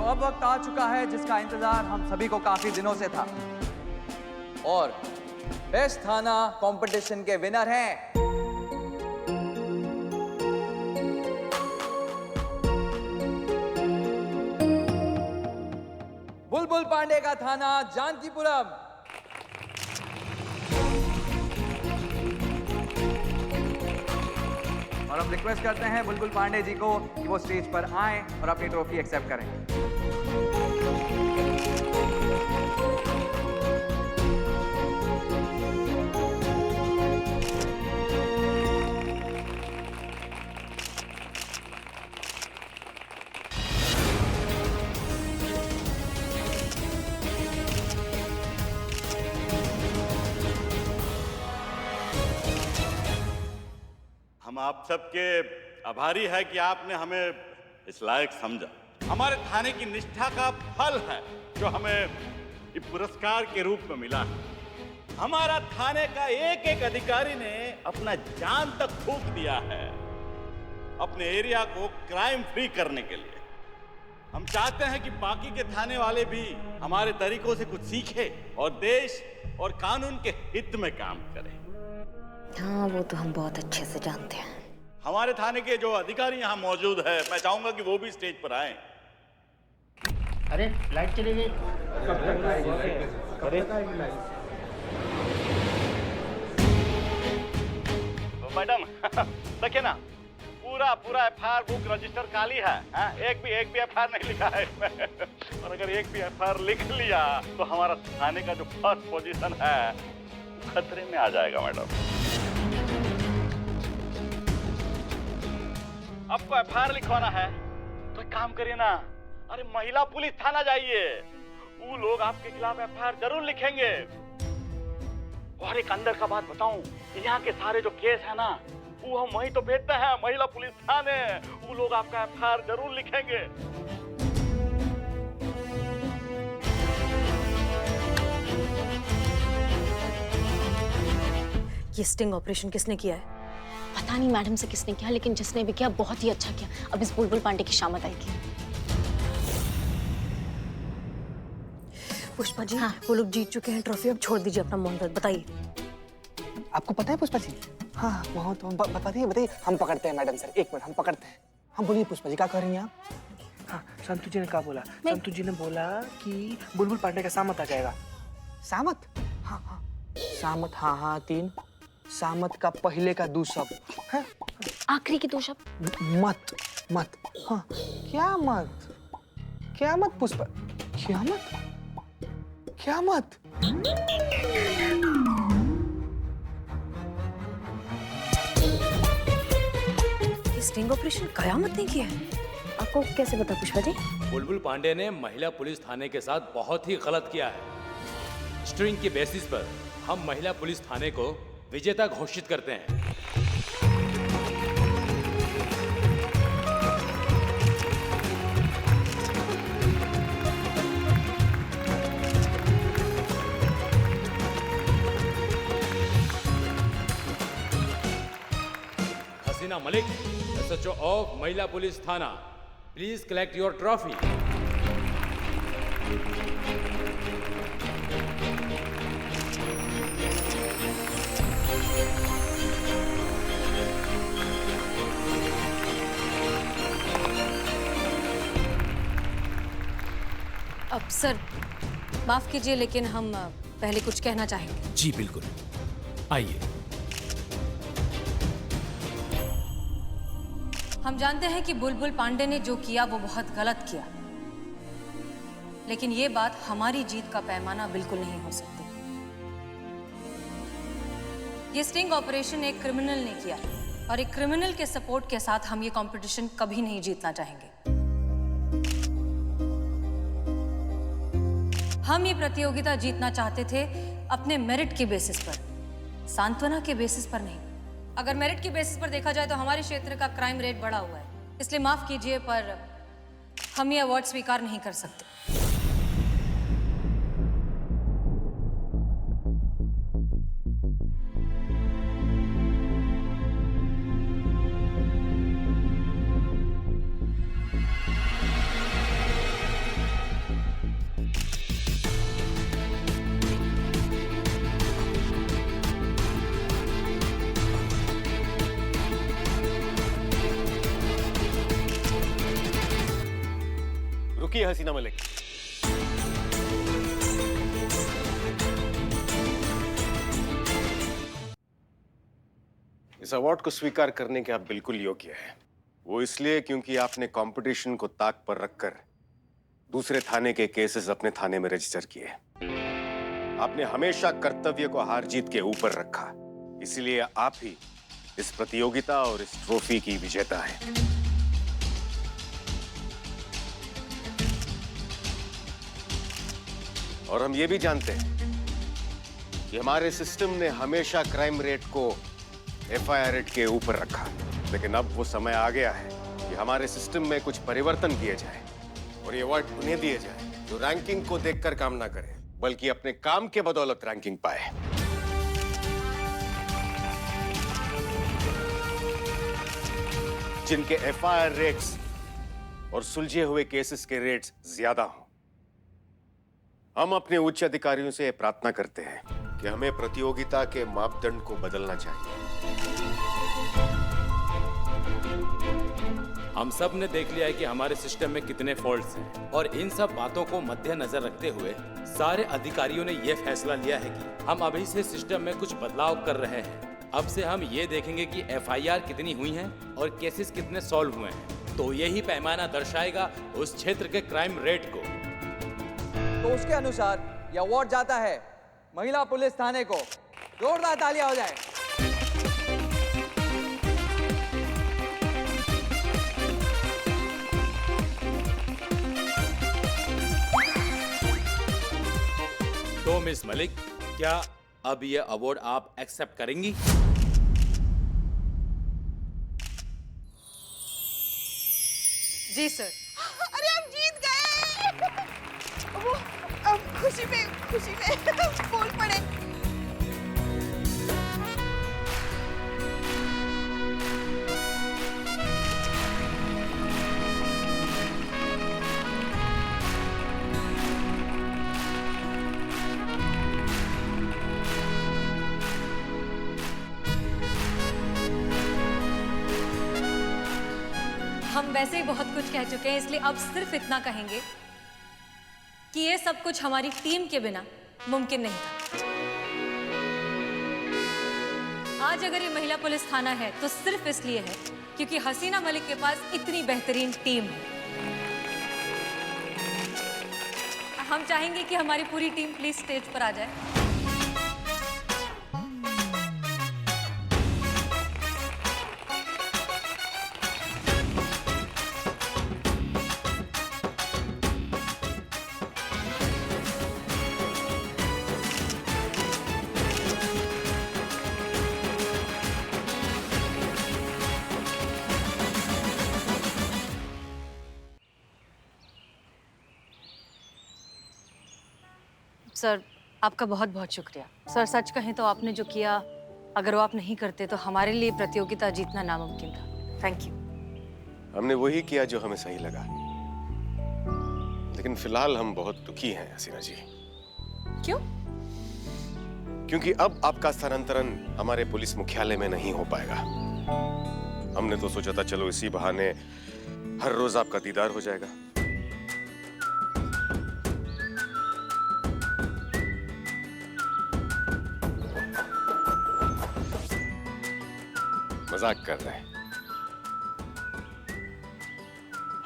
अब वक्त आ चुका है जिसका इंतजार हम सभी को काफी दिनों से था, और बेस्ट थाना कंपटीशन के विनर हैं बुलबुल पांडे का थाना जानकीपुरम। और अब रिक्वेस्ट करते हैं बुलबुल पांडे जी को कि वो स्टेज पर आएं और अपनी ट्रॉफी एक्सेप्ट करें। हम आप सबके आभारी है कि आपने हमें इस लायक समझा। हमारे थाने की निष्ठा का फल है जो हमें ये पुरस्कार के रूप में मिला है। हमारा थाने का एक एक अधिकारी ने अपना जान तक फूंक दिया है अपने एरिया को क्राइम फ्री करने के लिए। हम चाहते हैं कि बाकी के थाने वाले भी हमारे तरीकों से कुछ सीखें और देश और कानून के हित में काम करें। हाँ, वो तो हम बहुत अच्छे से जानते हैं। हमारे थाने के जो अधिकारी यहाँ मौजूद है, मैं चाहूंगा कि वो भी स्टेज पर आए। अरे लाइट चली गई। तो मैडम देखिए ना, पूरा एफआईआर बुक रजिस्टर खाली है। एक भी एफआईआर नहीं लिखा है इसमें। और अगर एक भी एफआईआर लिख लिया तो हमारा थाने का जो फर्स्ट पोजीशन है खतरे में आ जाएगा मैडम। आपको एफआईआर लिखवाना है तो एक काम करिए ना, अरे महिला पुलिस थाना जाइए, वो लोग आपके खिलाफ एफआईआर जरूर लिखेंगे। और एक अंदर का बात बताऊं, यहाँ के सारे जो केस है ना, वो हम वहीं तो भेजते हैं महिला पुलिस थाने, वो लोग आपका एफआईआर जरूर लिखेंगे। ये स्टिंग ऑपरेशन किसने किया है? पता नहीं मैडम से किसने किया, लेकिन जिसने भी किया बहुत ही अच्छा किया। अब इस बुलबुल पांडे की शामत आएगी। पुष्पा जी, हाँ, वो लोग जीत चुके हैं ट्रॉफी, अब छोड़ दीजिए अपना मौन। बताइए। आपको पता है पुष्पा जी? हाँ, बहुत बताइए। हम पकड़ते हैं मैडम सर, 1 मिनट हम पकड़ते हैं। हाँ बोलिए पुष्पा जी, क्या कह रही हैं आप? हाँ, संतु जी ने क्या बोला? संतु जी ने बोला कि बुलबुल पांडे का सामत आ जाएगा। सामत? हाँ, सामत, हाँ 3। सामत का पहले का 2 शब्द है, आखिरी के 2 शब्द मत। हाँ, क्या मत पुष्पा, क्या मत। स्टिंग ऑपरेशन कयामत ने किया है? आपको कैसे पता पुष्पा जी? बुलबुल पांडे ने महिला पुलिस थाने के साथ बहुत ही गलत किया है। स्ट्रिंग के बेसिस पर हम महिला पुलिस थाने को विजेता घोषित करते हैं। हसीना मलिक, SHO ऑफ महिला पुलिस थाना, प्लीज कलेक्ट योर ट्रॉफी। अब सर माफ कीजिए, लेकिन हम पहले कुछ कहना चाहेंगे। जी बिल्कुल, आइए। हम जानते हैं कि बुलबुल पांडे ने जो किया वो बहुत गलत किया, लेकिन ये बात हमारी जीत का पैमाना बिल्कुल नहीं हो सकती। ये स्टिंग ऑपरेशन एक क्रिमिनल ने किया, और एक क्रिमिनल के सपोर्ट के साथ हम ये कंपटीशन कभी नहीं जीतना चाहेंगे। हम ये प्रतियोगिता जीतना चाहते थे अपने मेरिट के बेसिस पर, सांत्वना के बेसिस पर नहीं। अगर मेरिट के बेसिस पर देखा जाए तो हमारे क्षेत्र का क्राइम रेट बढ़ा हुआ है, इसलिए माफ कीजिए पर हम ये अवार्ड स्वीकार नहीं कर सकते। रुकिए हसीना मलिक। इस अवार्ड को स्वीकार करने के आप बिल्कुल योग्य हैं। वो इसलिए क्योंकि आपने कंपटीशन को ताक पर रखकर दूसरे थाने के केसेस अपने थाने में रजिस्टर किए। आपने हमेशा कर्तव्य को हार जीत के ऊपर रखा, इसलिए आप ही इस प्रतियोगिता और इस ट्रॉफी की विजेता हैं। और हम ये भी जानते हैं कि हमारे सिस्टम ने हमेशा क्राइम रेट को एफआईआर रेट के ऊपर रखा, लेकिन अब वो समय आ गया है कि हमारे सिस्टम में कुछ परिवर्तन किए जाए और ये अवार्ड उन्हें दिए जाए जो रैंकिंग को देखकर काम ना करें, बल्कि अपने काम के बदौलत रैंकिंग पाए। जिनके एफआईआर रेट्स और सुलझे हुए केसेस के रेट्स ज्यादा हों। हम अपने उच्च अधिकारियों से प्रार्थना करते हैं कि हमें प्रतियोगिता के मापदंड को बदलना चाहिए। हम सब ने देख लिया है कि हमारे सिस्टम में कितने फॉल्ट्स हैं और इन सब बातों को मद्देनजर रखते हुए सारे अधिकारियों ने यह फैसला लिया है कि हम अभी से सिस्टम में कुछ बदलाव कर रहे हैं। अब से हम ये देखेंगे कि एफआईआर कितनी हुई हैं और केसेस कितने सॉल्व हुए हैं, तो यही पैमाना दर्शाएगा उस क्षेत्र के क्राइम रेट को। तो उसके अनुसार यह अवार्ड जाता है महिला पुलिस थाने को। जोरदार तालियां हो जाए। तो मिस मलिक, क्या अब ये अवार्ड आप एक्सेप्ट करेंगी? जी सर। अरे हम जीत गए। वो खुशी में बोल पड़े। हम वैसे ही बहुत कुछ कह चुके हैं, इसलिए अब सिर्फ इतना कहेंगे कि ये सब कुछ हमारी टीम के बिना मुमकिन नहीं था। आज अगर ये महिला पुलिस थाना है तो सिर्फ इसलिए है क्योंकि हसीना मलिक के पास इतनी बेहतरीन टीम है। हम चाहेंगे कि हमारी पूरी टीम प्लीज स्टेज पर आ जाए। सर, आपका बहुत बहुत शुक्रिया। सर, सच कहें तो आपने जो किया, अगर वो आप नहीं करते तो हमारे लिए प्रतियोगिता जीतना नामुमकिन था। Thank you. हमने वही किया जो हमें सही लगा, लेकिन फिलहाल हम बहुत दुखी हैं हसीना जी। क्यों? क्योंकि अब आपका स्थानांतरण हमारे पुलिस मुख्यालय में नहीं हो पाएगा। हमने तो सोचा था चलो इसी बहाने हर रोज आपका दीदार हो जाएगा। मजाक कर रहे हैं।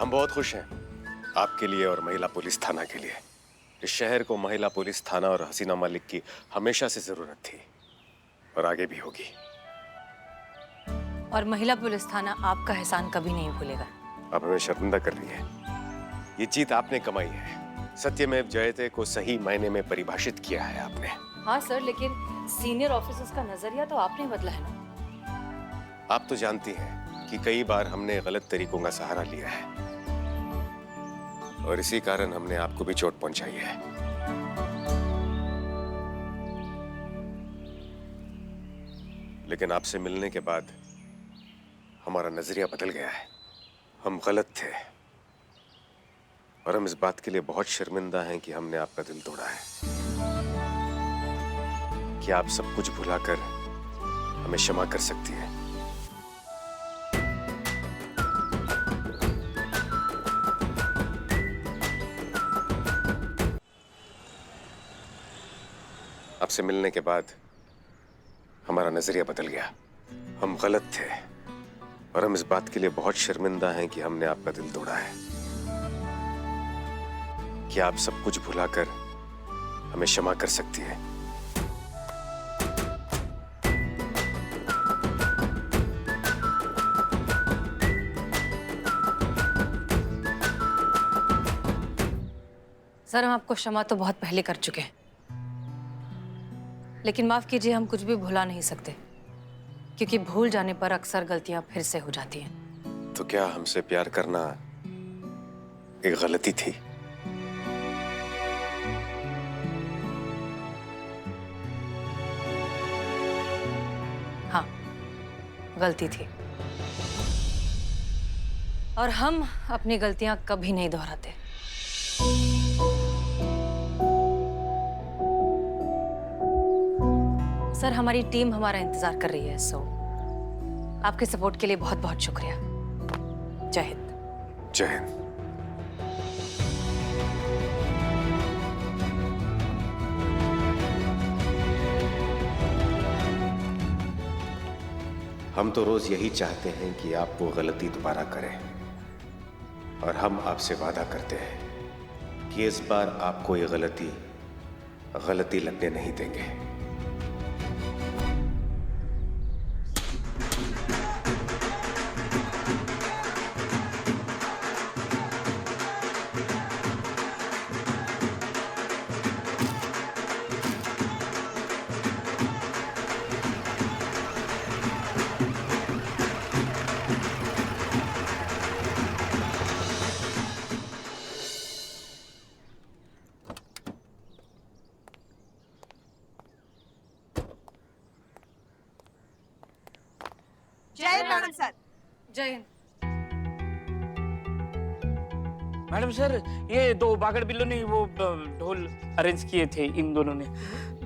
हम बहुत खुश हैं आपके लिए और महिला पुलिस थाना के लिए। इस शहर को महिला पुलिस थाना और हसीना मलिक की हमेशा से जरूरत थी और आगे भी होगी। और महिला पुलिस थाना आपका एहसान कभी नहीं भूलेगा। आप हमें शर्मिंदा कर रही है। ये जीत आपने कमाई है। सत्यमेव जयते को सही मायने में परिभाषित किया है आपने। हाँ सर, लेकिन सीनियर ऑफिसर्स का नजरिया तो आपने बदला है ना। आप तो जानती हैं कि कई बार हमने गलत तरीकों का सहारा लिया है और इसी कारण हमने आपको भी चोट पहुंचाई है। लेकिन आपसे मिलने के बाद हमारा नजरिया बदल गया है। हम गलत थे और हम इस बात के लिए बहुत शर्मिंदा हैं कि हमने आपका दिल तोड़ा है। क्या आप सब कुछ भुलाकर हमें क्षमा कर सकती हैं? आपसे मिलने के बाद हमारा नजरिया बदल गया। हम गलत थे और हम इस बात के लिए बहुत शर्मिंदा हैं कि हमने आपका दिल तोड़ा है। क्या आप सब कुछ भुलाकर हमें क्षमा कर सकती हैं? सर, हम आपको क्षमा तो बहुत पहले कर चुके हैं, लेकिन माफ कीजिए, हम कुछ भी भुला नहीं सकते, क्योंकि भूल जाने पर अक्सर गलतियां फिर से हो जाती हैं। तो क्या हमसे प्यार करना एक गलती थी? हाँ, गलती थी, और हम अपनी गलतियां कभी नहीं दोहराते। सर, हमारी टीम हमारा इंतजार कर रही है, सो आपके सपोर्ट के लिए बहुत बहुत शुक्रिया। जय हिंद। जय हिंद। हम तो रोज यही चाहते हैं कि आप वो गलती दोबारा करें, और हम आपसे वादा करते हैं कि इस बार आपको ये गलती लगने नहीं देंगे। जय मैडम सर। जय हिंद। मैडम सर, ये 2 बागड़ बिल्लों ने वो ढोल अरेंज किए थे, इन दोनों ने।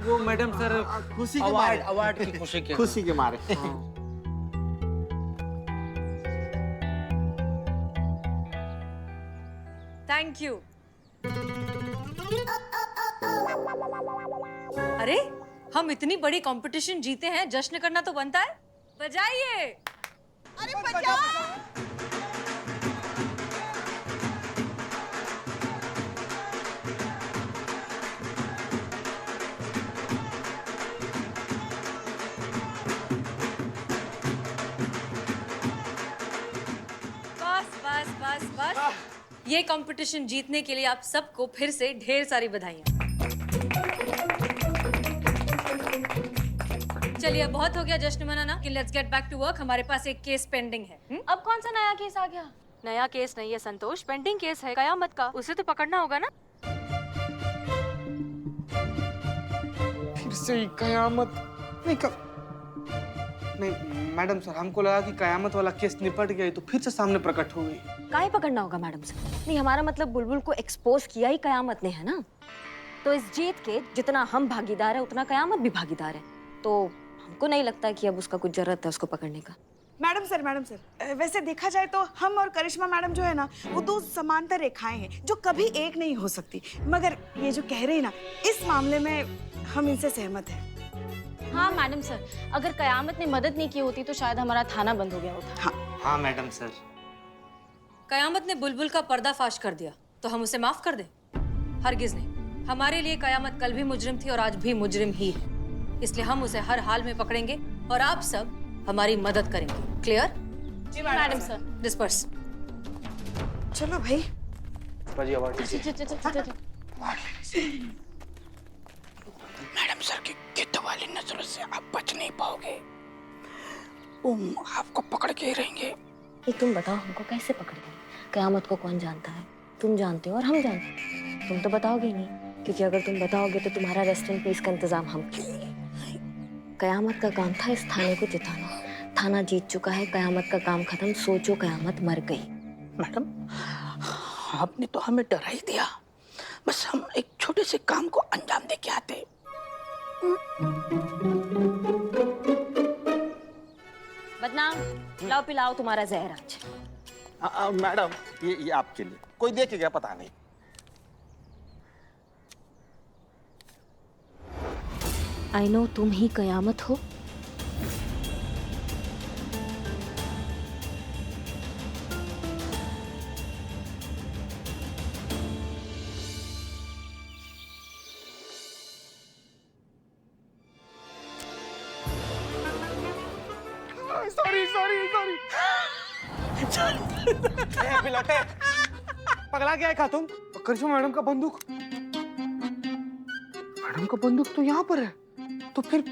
वो मैडम सर खुशी के मारे, अवार्ड की खुशी के खुशी के मारे। Thank you. अरे, हम इतनी बड़ी कंपटीशन जीते हैं, जश्न करना तो बनता है। बजाइए। अरे बजाओ। बस। ये कंपटीशन जीतने के लिए आप सबको फिर से ढेर सारी बधाइयाँ। चलिए, अब बहुत हो गया जश्न मनाना, कि let's get back to work. हमारे पास एक केस पेंडिंग है। अब कौन सा नया केस आ गया? नया केस नहीं है संतोष, पेंडिंग केस है कयामत का। उसे तो पकड़ना होगा ना। फिर से कयामत? नहीं मैडम सर, हमको लगा कि कयामत वाला केस निपट गई तो फिर से सामने प्रकट हो गई। काहे पकड़ना होगा मैडम सर? नहीं, हमारा मतलब बुलबुल को एक्सपोज किया ही कयामत ने, है ना? तो इस जीत के जितना हम भागीदार है, उतना कयामत भी भागीदार है। तो हमको नहीं लगता कि अब उसका कुछ जरूरत है उसको पकड़ने का। मैडम सर, वैसे देखा जाए तो हम और करिश्मा मैडम जो है ना, वो 2 समांतर रेखाएं हैं जो कभी एक नहीं हो सकती। मगर ये जो कह रही है ना, इस मामले में हम इनसे सहमत हैं। हाँ मैडम सर, अगर कयामत ने मदद नहीं की होती तो शायद हमारा थाना बंद हो गया होता। हाँ मैडम सर। कयामत ने बुलबुल का पर्दाफाश कर दिया, तो हम उसे माफ कर दें? हरगिज नहीं। हमारे लिए कयामत कल भी मुजरिम थी और आज भी मुजरिम ही है, इसलिए हम उसे हर हाल में पकड़ेंगे और आप सब हमारी मदद करेंगे। क्लियर? जी मैडम सर। डिस्पर्स। चलो भाई। मैडम सर की गिद्ध वाली नजरों से आप बच नहीं पाओगे, वो आपको पकड़ के ही रहेंगे। ये तुम बताओ, हमको कैसे पकड़ेंगे? कयामत को कौन जानता है? तुम जानते हो और हम जानते हैं। तुम तो बताओगे ही नहीं, क्योंकि अगर तुम बताओगे तो तुम्हारा रेस्टोरेंट पे इसका इंतजाम हम करेंगे। कयामत का काम था इस थाने को जिताना। थाना जीत चुका है, कयामत का काम खत्म। सोचो, कयामत मर गई। मैडम, आपने तो हमें डरा ही दिया। बस हम एक छोटे से काम को अंजाम दे के आते। बदनाम, लाओ पिलाओ तुम्हारा जहर आज। मैडम, ये आपके लिए। कोई देखेगा पता नहीं। आई नो तुम ही कयामत हो। Sorry sorry sorry. बिलौटे, पगला गया है क्या तुम? करिश्मा मैडम का बंदूक, मैडम का बंदूक तो यहाँ पर है, तो फिर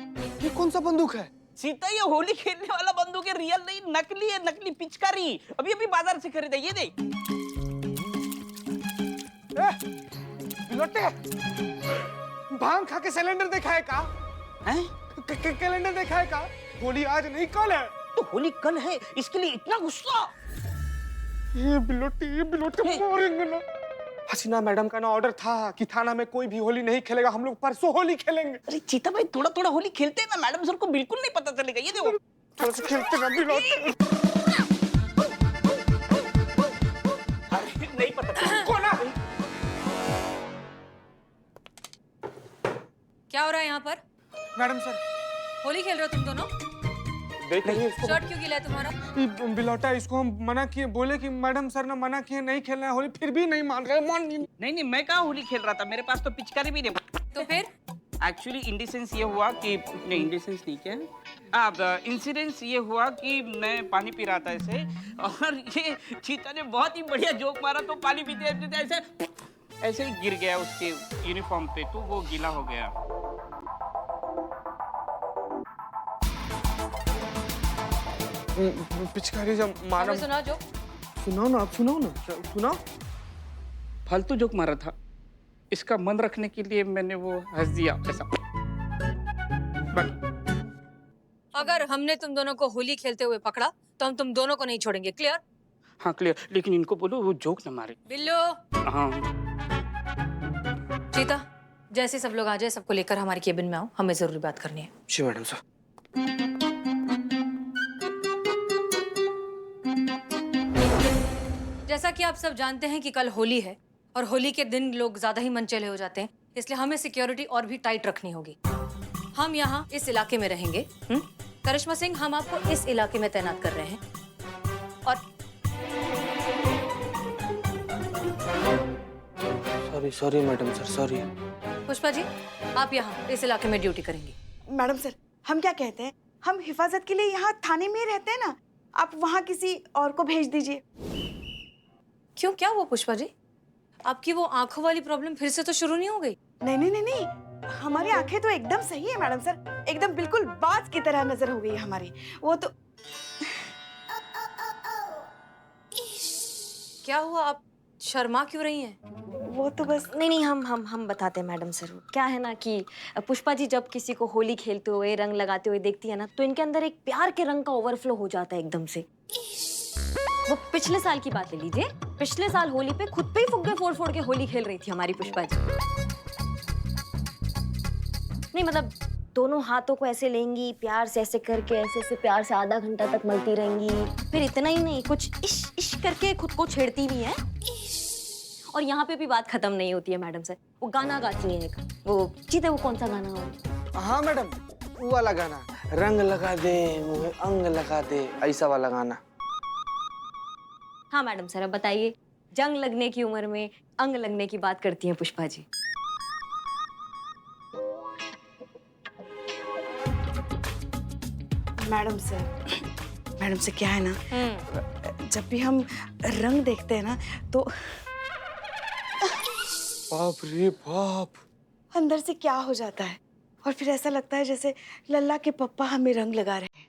ये कौन सा बंदूक है? सीता, ये होली खेलने वाला बंदूक है, रियल नहीं, नकली है, नकली पिचकारी। अभी अभी बाजार से खरीदा, ये देख। बिलौटे, भांग खा के सिलेंडर देखा है का? हैं? कैलेंडर देखा है का? होली आज नहीं कल है। तो होली कल है, इसके लिए इतना गुस्सा? ये बिलोटी मारेंगे ना। हसीना मैडम का ना ऑर्डर था कि थाना में कोई भी होली नहीं खेलेगा, हम लोग परसों होली खेलेंगे। अरे चीता भाई, थोड़ा थोड़ा होली खेलते हैं ना, मैडम सर को बिल्कुल नहीं पता चलेगा। ये देखो, थोड़ा सा खेलते ना बिलोटी। अरे नहीं पता कौन है? क्या हो रहा है यहाँ पर? मैडम सर, होली खेल रहे हो तुम दोनों? देख रही है इसको। शर्ट क्यों गीला है तुम्हारा? बिलौटा, इसको हम मना किए, बोले कि मैडम सर ने मना किए नहीं खेलना है होली, फिर भी नहीं मान रहे। नहीं, मैं कहाँ होली खेल रहा था, मेरे पास तो पिचकारी भी नहीं। तो फिर एक्चुअली इंडिसेंस ये हुआ कि नहीं, इंडिसेंस नहीं, क्या अब इंसिडेंस ये हुआ कि मैं पानी पी रहा था ऐसे, और ये चीता ने बहुत ही बढ़िया जोक मारा, तो पानी पीते पीते ऐसे ही गिर गया उसके यूनिफॉर्म पे, तो वो गीला हो गया। पिचकारी जब मारा। हमें सुना जो। सुनाओ ना, आप सुनाओ ना, सुनाओ। फालतू जोक मारा था, इसका मन रखने के लिए मैंने वो हंस दिया ऐसा। अगर हमने तुम दोनों को होली खेलते हुए पकड़ा तो हम तुम दोनों को नहीं छोड़ेंगे, क्लियर? हाँ क्लियर, लेकिन इनको बोलो वो जोक न मारे। बिल्लू। हाँ चीता, जैसे सब लोग आ जाए, सबको लेकर हमारे केबिन में आओ, हमें जरूरी बात करनी है। जी मैडम सर। जैसा कि आप सब जानते हैं कि कल होली है और होली के दिन लोग ज्यादा ही मनचले हो जाते हैं, इसलिए हमें सिक्योरिटी और भी टाइट रखनी होगी। हम यहाँ इस इलाके में रहेंगे। करिश्मा सिंह, हम आपको इस इलाके में तैनात कर रहे हैं। और sorry madam sir, sorry. Pushpa ji, आप यहाँ इस इलाके में ड्यूटी करेंगी। मैडम सर, हम क्या कहते हैं, हम हिफाजत के लिए यहाँ थाने में ही रहते हैं ना, आप वहाँ किसी और को भेज दीजिए। क्यों, क्या हुआ पुष्पा जी? आपकी वो आंखों वाली प्रॉब्लम फिर से तो शुरू नहीं हो गई? नहीं, हमारी आंखें तो एकदम सही है मैडम सर, एकदम बिल्कुल बाज की तरह नजर हो गई है हमारी। वो तो क्या हुआ, आप शर्मा क्यों रही हैं? वो तो बस नहीं, हम बताते हैं मैडम सर। क्या है ना कि पुष्पा जी जब किसी को होली खेलते हुए, रंग लगाते हुए देखती है ना, तो इनके अंदर एक प्यार के रंग का ओवरफ्लो हो जाता है एकदम से। वो पिछले साल की बात ले लीजिए, पिछले साल होली पे खुद पे ही फुग्गे फोड़ के होली खेल रही थी हमारी पुष्पा जी। नहीं मतलब दोनों हाथों को ऐसे लेंगी, प्यार से ऐसे करके, ऐसे प्यार से आधा घंटा तक मलती रहेंगी। फिर इतना ही नहीं, कुछ इश करके खुद को छेड़ती भी हैं। और यहाँ पे भी बात खत्म नहीं होती है मैडम सर, वो गाना गाती हैं एक, वो चीते, वो कौन सा गाना हो? हाँ मैडम, वो वाला गाना, रंग लगा दे मुझे अंग लगा दे, ऐसा वाला गाना। हाँ मैडम सर, अब बताइए, जंग लगने की उम्र में अंग लगने की बात करती हैं पुष्पा जी। मैडम से क्या है ना, जब भी हम रंग देखते हैं ना, तो बाप रे बाप, अंदर से क्या हो जाता है, और फिर ऐसा लगता है जैसे लल्ला के पप्पा हमें रंग लगा रहे हैं।